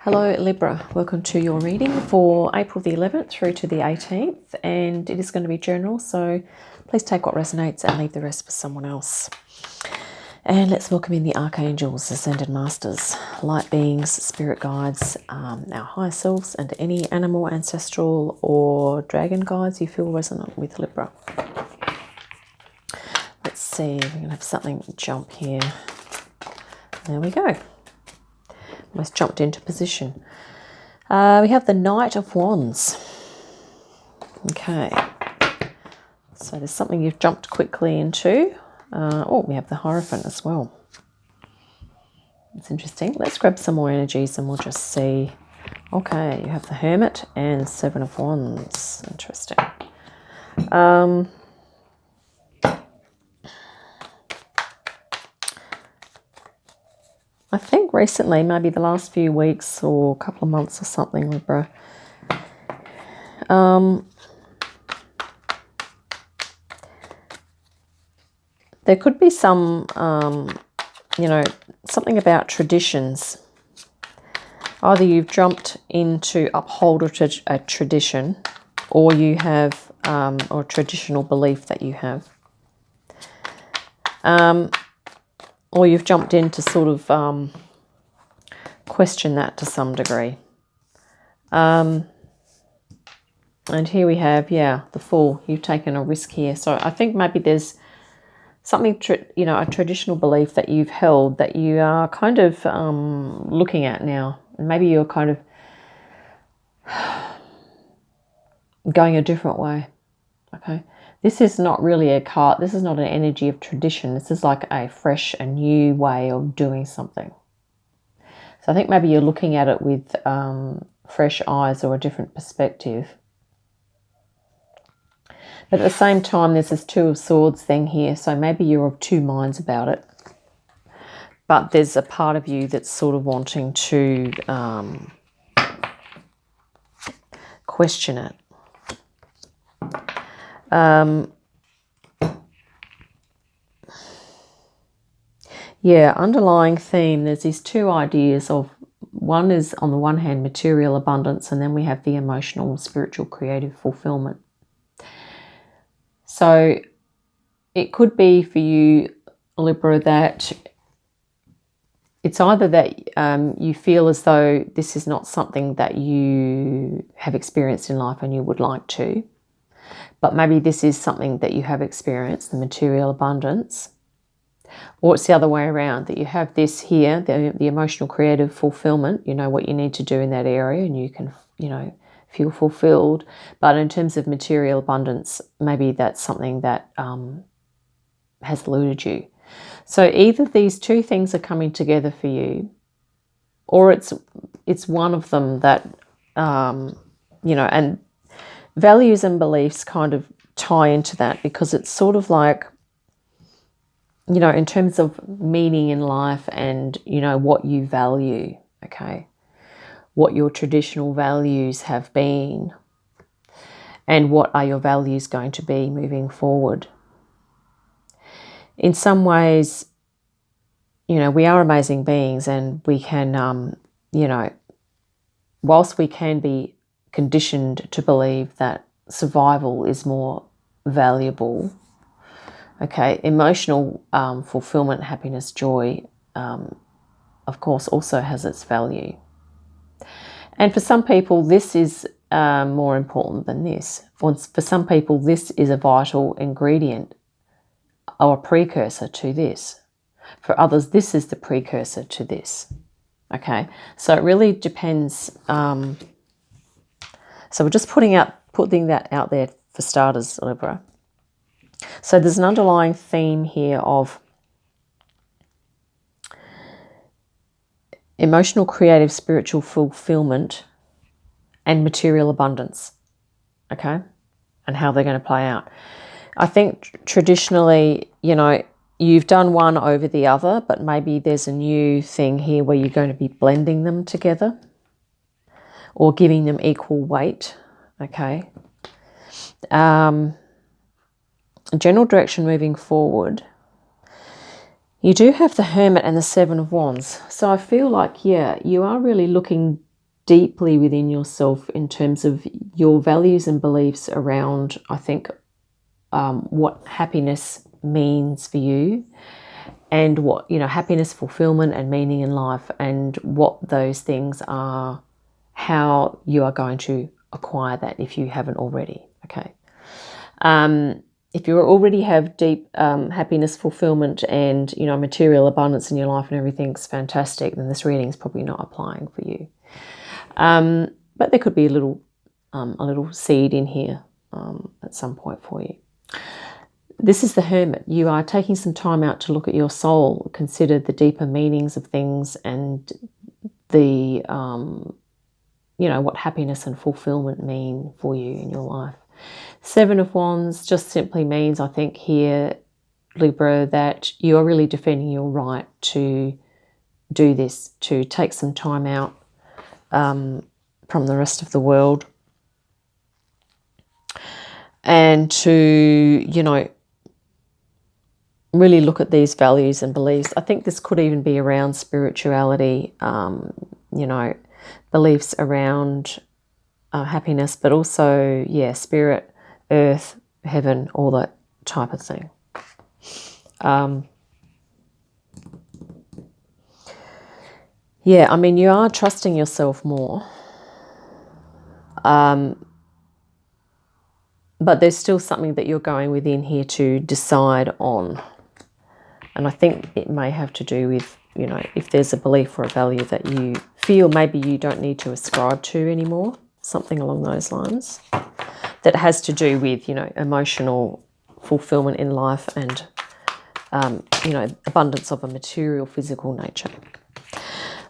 Hello Libra, welcome to your reading for April the 11th through to the 18th, and it is going to be general, so please take what resonates and leave the rest for someone else. And let's welcome in the Archangels, Ascendant Masters, light beings, spirit guides, our higher selves, and any animal, ancestral or dragon guides you feel resonant with, Libra. Let's see, we're going to have something jump here. There we go. Almost jumped into position. We have the Knight of Wands. Okay. So there's something you've jumped quickly into. Oh, we have the Hierophant as well. It's interesting. Let's grab some more energies and we'll just see. Okay, you have the Hermit and Seven of Wands. Interesting. I think recently, maybe the last few weeks or a couple of months or something, Libra, there could be some, something about traditions. Either you've jumped in to uphold a tradition, or you have, or a traditional belief that you have. Or you've jumped in to sort of question that to some degree. And here we have, the Fool. You've taken a risk here. So I think maybe there's something, a traditional belief that you've held that you are kind of looking at now. And maybe you're kind of going a different way. Okay. This is not really a card. This is not an energy of tradition. This is like a fresh, a new way of doing something. So I think maybe you're looking at it with fresh eyes or a different perspective. But at the same time, there's this Two of Swords thing here. So maybe you're of two minds about it. But there's a part of you that's sort of wanting to question it. Underlying theme, there's these two ideas of, one is on the one hand material abundance, and then we have the emotional, spiritual, creative fulfillment. So it could be for you, Libra, that it's either that you feel as though this is not something that you have experienced in life and you would like to, but maybe this is something that you have experienced, the material abundance. Or it's the other way around, that you have this here, the emotional creative fulfillment, you know what you need to do in that area and you can, feel fulfilled. But in terms of material abundance, maybe that's something that has eluded you. So either these two things are coming together for you, or it's one of them that, and values and beliefs kind of tie into that, because it's sort of like, in terms of meaning in life and, what you value, okay, what your traditional values have been and what are your values going to be moving forward. In some ways, we are amazing beings, and we can, whilst we can be conditioned to believe that survival is more valuable, okay, emotional fulfillment, happiness, joy, of course, also has its value. And for some people, this is more important than this. For some people, this is a vital ingredient or a precursor to this. For others, this is the precursor to this. Okay, so it really depends. So we're just putting that out there for starters, Libra. So there's an underlying theme here of emotional, creative, spiritual fulfillment and material abundance, okay, and how they're going to play out. I think traditionally, you've done one over the other, but maybe there's a new thing here where you're going to be blending them together or giving them equal weight, okay. General direction moving forward, you do have the Hermit and the Seven of Wands. So I feel like, you are really looking deeply within yourself in terms of your values and beliefs around, I think, what happiness means for you, and what, happiness, fulfillment, and meaning in life, and what those things are, how you are going to acquire that if you haven't already. Okay. If you already have deep happiness, fulfillment, and material abundance in your life and everything's fantastic, then this reading is probably not applying for you. But there could be a little seed in here at some point for you. This is the Hermit. You are taking some time out to look at your soul, consider the deeper meanings of things, and the what happiness and fulfillment mean for you in your life. Seven of Wands just simply means, I think here, Libra, that you are really defending your right to do this, to take some time out from the rest of the world, and to, really look at these values and beliefs. I think this could even be around spirituality, beliefs around happiness, but also, spirit, earth, heaven, all that type of thing. You are trusting yourself more. But there's still something that you're going within here to decide on. And I think it may have to do with, if there's a belief or a value that you feel maybe you don't need to ascribe to anymore, something along those lines, that has to do with, emotional fulfillment in life and, abundance of a material, physical nature.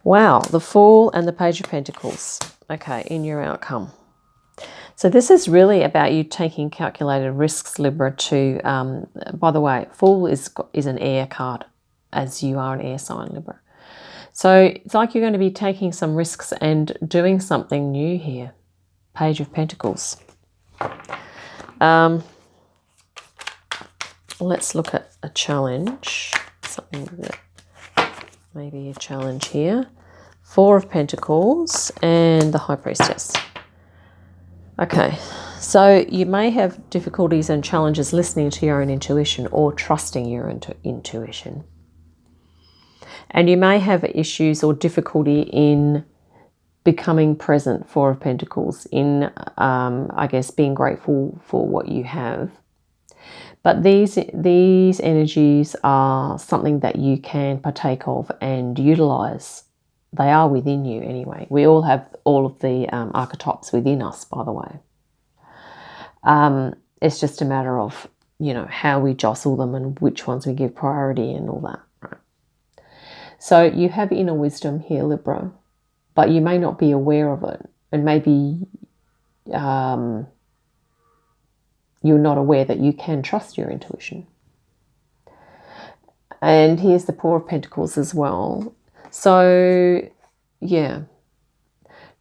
Wow, the Fool and the Page of Pentacles. Okay, in your outcome. So this is really about you taking calculated risks, Libra, to, by the way, Fool is an air card, as you are an air sign, Libra. So it's like you're going to be taking some risks and doing something new here. Page of Pentacles. Let's look at a challenge, something that maybe a challenge here. Four of Pentacles and the High Priestess. Okay, so you may have difficulties and challenges listening to your own intuition or trusting your intuition. And you may have issues or difficulty in becoming present, Four of Pentacles, in, being grateful for what you have. But these energies are something that you can partake of and utilize. They are within you anyway. We all have all of the archetypes within us, by the way. It's just a matter of, how we jostle them and which ones we give priority and all that. Right? So you have inner wisdom here, Libra, but you may not be aware of it. And maybe you're not aware that you can trust your intuition. And here's the Four of Pentacles as well. So,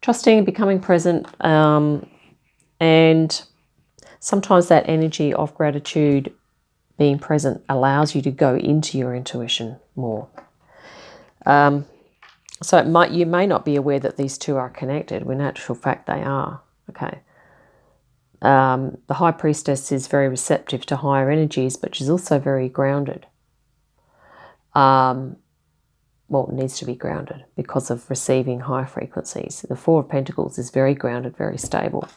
trusting, becoming present, and sometimes that energy of gratitude, being present, allows you to go into your intuition more. So you may not be aware that these two are connected, when in actual fact they are. Okay. The High Priestess is very receptive to higher energies, but she's also very grounded. It needs to be grounded because of receiving high frequencies. The Four of Pentacles is very grounded, very stable.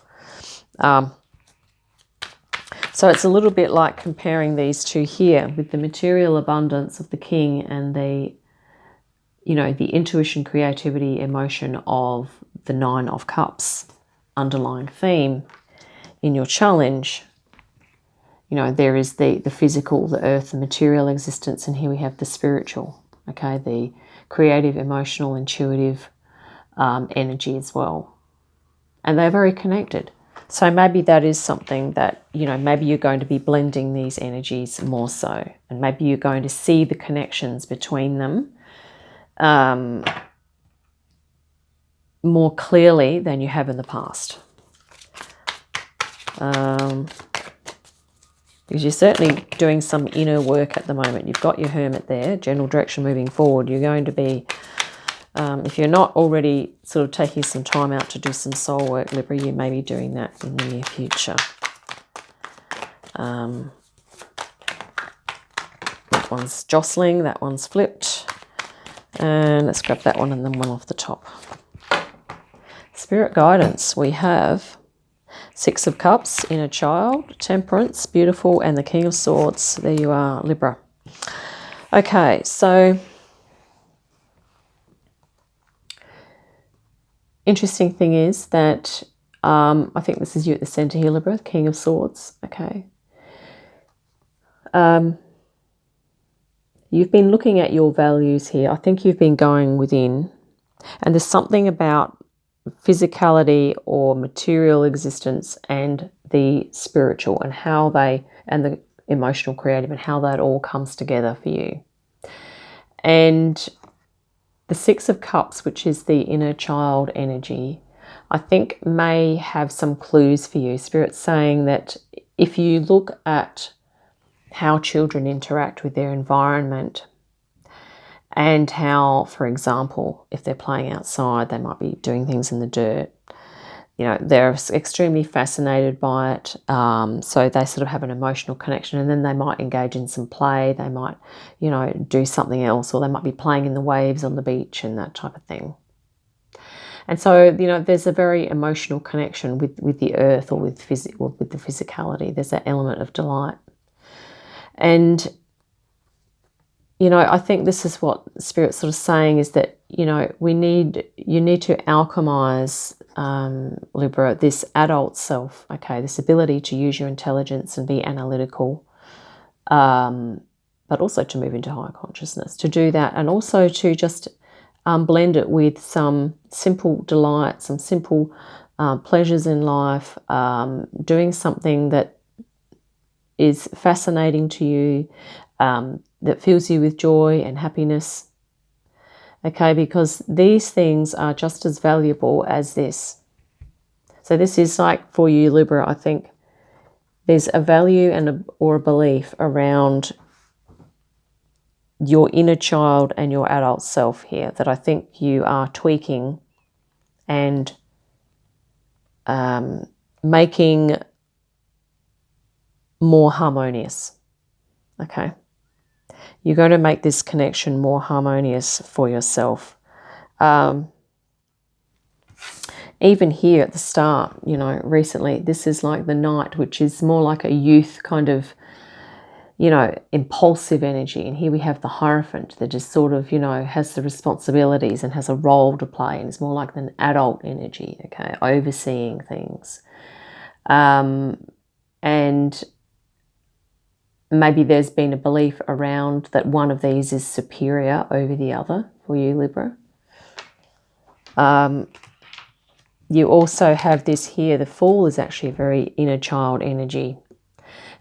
So it's a little bit like comparing these two here with the material abundance of the King and the intuition, creativity, emotion of the Nine of Cups, underlying theme in your challenge. There is the physical, the earth, the material existence, and here we have the spiritual, okay, the creative, emotional, intuitive energy as well. And they're very connected. So maybe that is something that, maybe you're going to be blending these energies more so. And maybe you're going to see the connections between them more clearly than you have in the past. Because you're certainly doing some inner work at the moment. You've got your Hermit there, general direction moving forward. You're going to be If you're not already sort of taking some time out to do some soul work, Libra, you may be doing that in the near future. That one's jostling, that one's flipped. And let's grab that one and then one off the top. Spirit guidance, we have Six of Cups, Inner Child, Temperance, Beautiful, and the King of Swords. There you are, Libra. Okay, so interesting thing is that I think this is you at the center here, Libra, King of Swords. Okay. You've been looking at your values here. I think you've been going within, and there's something about physicality or material existence and the spiritual and how they, and the emotional, creative, and how that all comes together for you. And the Six of Cups, which is the inner child energy, I think may have some clues for you. Spirit's saying that if you look at how children interact with their environment and how, for example, if they're playing outside, they might be doing things in the dirt. You know, they're extremely fascinated by it. So they sort of have an emotional connection, and then they might engage in some play. They might, you know, do something else, or they might be playing in the waves on the beach and that type of thing. And so, you know, there's a very emotional connection with the earth or with the physicality. There's that element of delight. And, you know, I think this is what Spirit's sort of saying, is that, you know, you need to alchemize, Libra, this adult self, okay, this ability to use your intelligence and be analytical, but also to move into higher consciousness, to do that, and also to just blend it with some simple delight, some simple pleasures in life, doing something that is fascinating to you, that fills you with joy and happiness. Okay, because these things are just as valuable as this. So this is like, for you, Libra, I think there's a value and or a belief around your inner child and your adult self here that I think you are tweaking and making more harmonious. Okay. You're going to make this connection more harmonious for yourself. Even here at the start, you know, recently, this is like the Knight, which is more like a youth kind of, you know, impulsive energy. And here we have the Hierophant that just sort of, you know, has the responsibilities and has a role to play. And it's more like an adult energy, okay, overseeing things. And maybe there's been a belief around that one of these is superior over the other for you, Libra. You also have this here. The Fool is actually a very inner child energy.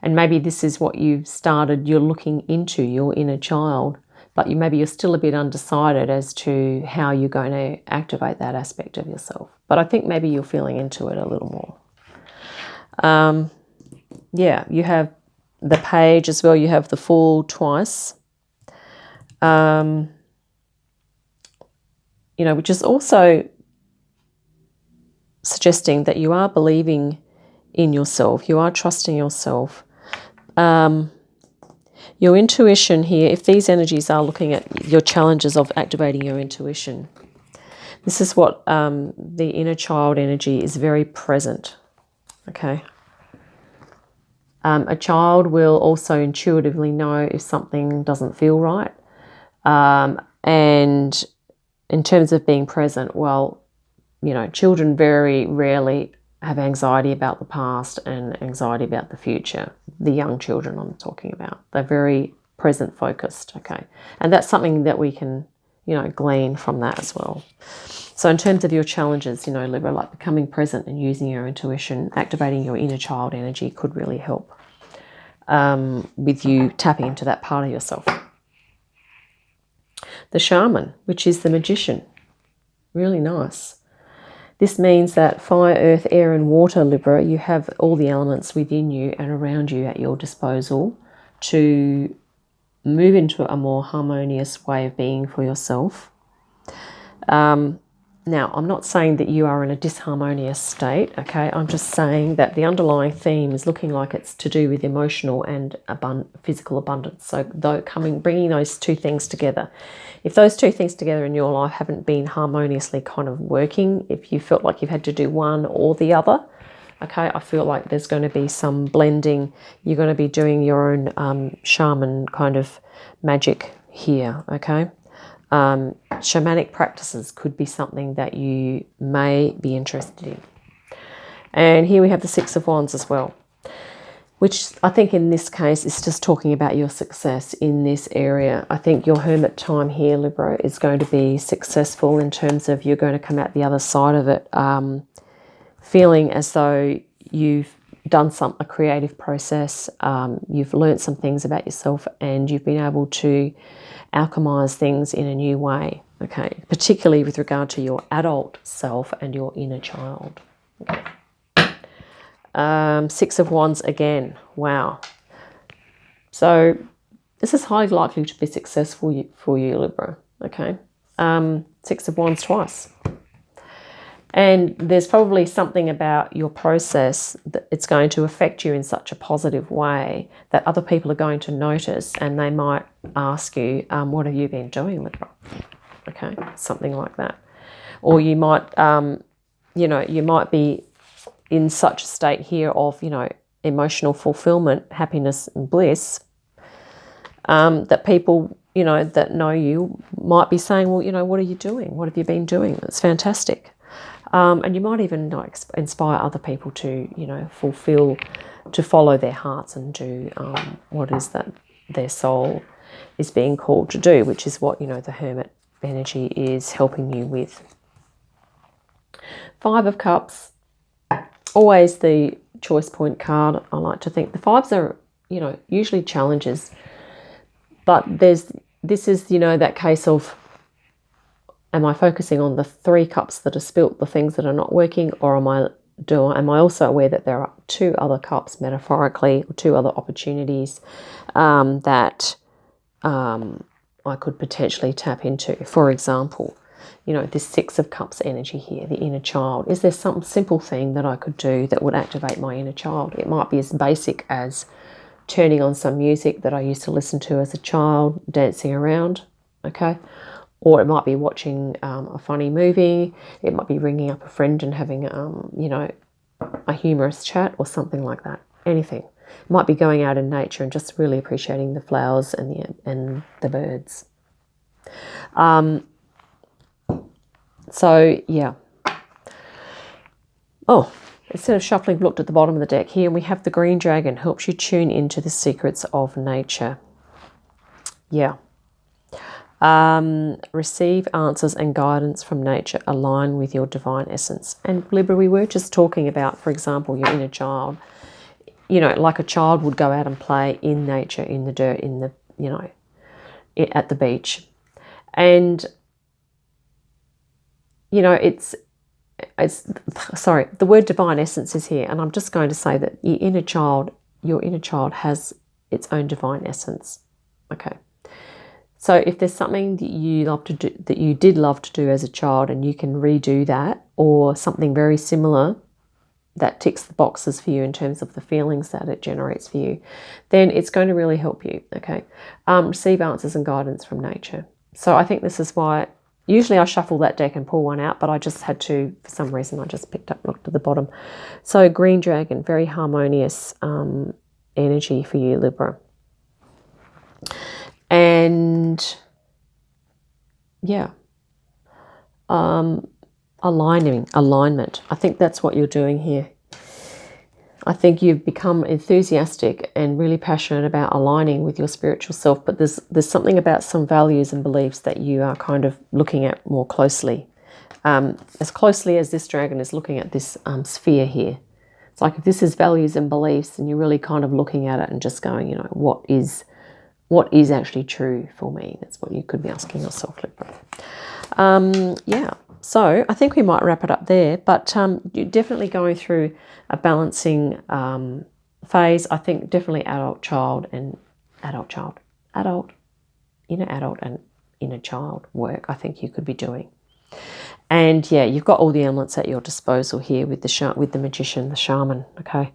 And maybe this is what you've started. You're looking into your inner child, but maybe you're still a bit undecided as to how you're going to activate that aspect of yourself. But I think maybe you're feeling into it a little more. Yeah, you have the Page as well. You have the Fool twice. You know, which is also suggesting that you are believing in yourself. You are trusting yourself. Your intuition here, if these energies are looking at your challenges of activating your intuition, this is what the inner child energy is very present. Okay. A child will also intuitively know if something doesn't feel right. And in terms of being present, well, you know, children very rarely have anxiety about the past and anxiety about the future. The young children I'm talking about. They're very present focused, okay? And that's something that we can, you know, glean from that as well. So in terms of your challenges, you know, Libra, like becoming present and using your intuition, activating your inner child energy could really help with you tapping into that part of yourself. The Shaman, which is the Magician. Really nice. This means that fire, earth, air, and water, Libra, you have all the elements within you and around you at your disposal to move into a more harmonious way of being for yourself. Now, I'm not saying that you are in a disharmonious state, okay? I'm just saying that the underlying theme is looking like it's to do with emotional and physical abundance. So, bringing those two things together. If those two things together in your life haven't been harmoniously kind of working, if you felt like you've had to do one or the other, okay, I feel like there's going to be some blending. You're going to be doing your own shaman kind of magic here, okay? Shamanic practices could be something that you may be interested in. And here we have the Six of Wands as well, which I think in this case is just talking about your success in this area. I think your hermit time here, Libra, is going to be successful in terms of you're going to come out the other side of it feeling as though you've done a creative process, you've learned some things about yourself, and you've been able to alchemize things in a new way, okay, particularly with regard to your adult self and your inner child. Okay. Six of Wands again. Wow. So this is highly likely to be successful for you, Libra, okay. Six of Wands twice. And there's probably something about your process that it's going to affect you in such a positive way that other people are going to notice, and they might ask you, what have you been doing, Libra? Okay, something like that. Or you might, you might be in such a state here of, emotional fulfillment, happiness and bliss, that people, that know you might be saying, well, what are you doing? What have you been doing? It's fantastic. And you might even inspire other people to, to follow their hearts and do what is that their soul is being called to do, which is what, the Hermit energy is helping you with. Five of Cups, always the choice point card, I like to think. The fives are, usually challenges, but this is, that case of, am I focusing on the three cups that are spilt, the things that are not working, or am I also aware that there are two other cups, metaphorically, or two other opportunities that I could potentially tap into? For example, this Six of Cups energy here, the inner child. Is there some simple thing that I could do that would activate my inner child? It might be as basic as turning on some music that I used to listen to as a child, dancing around, okay? Or it might be watching a funny movie. It might be ringing up a friend and having, a humorous chat or something like that. Anything. It might be going out in nature and just really appreciating the flowers and the birds. So, yeah. Oh, instead of shuffling, we looked at the bottom of the deck here, and we have the green dragon. Helps you tune into the secrets of nature. Yeah. Receive answers and guidance from nature. Align with your divine essence. And Libra, we were just talking about, for example, your inner child. Like a child would go out and play in nature, in the dirt, at the beach. And, it's sorry, the word divine essence is here. And I'm just going to say that your inner child has its own divine essence. Okay. So if there's something that you love to do, that you did love to do as a child, and you can redo that, or something very similar that ticks the boxes for you in terms of the feelings that it generates for you, then it's going to really help you, okay? Receive answers and guidance from nature. So I think this is why, usually I shuffle that deck and pull one out, but I just had to, for some reason, I just looked at the bottom. So green dragon, very harmonious energy for you, Libra. And yeah, alignment. I think that's what you're doing here. I think you've become enthusiastic and really passionate about aligning with your spiritual self, but there's something about some values and beliefs that you are kind of looking at more closely. As closely as this dragon is looking at this sphere here. It's like, if this is values and beliefs, and you're really kind of looking at it and just going, what is actually true for me? That's what you could be asking yourself, Libra. Yeah, so I think we might wrap it up there, but you're definitely going through a balancing phase. I think definitely adult, inner adult and inner child work I think you could be doing. And yeah, you've got all the elements at your disposal here with the magician, the shaman, okay?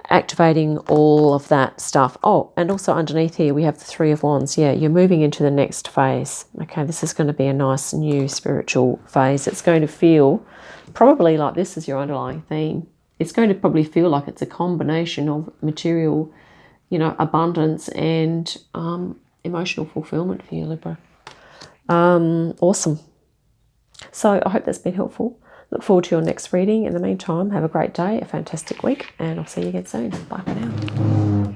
Activating all of that stuff. Oh, and also underneath here we have the Three of Wands. Yeah, you're moving into the next phase. Okay, this is going to be a nice new spiritual phase. It's going to feel probably like this is your underlying theme. It's going to probably feel like it's a combination of material, you know, abundance and emotional fulfillment for you, Libra. Awesome. So I hope that's been helpful. Look forward to your next reading. In the meantime, have a great day, a fantastic week, and I'll see you again soon. Bye for now.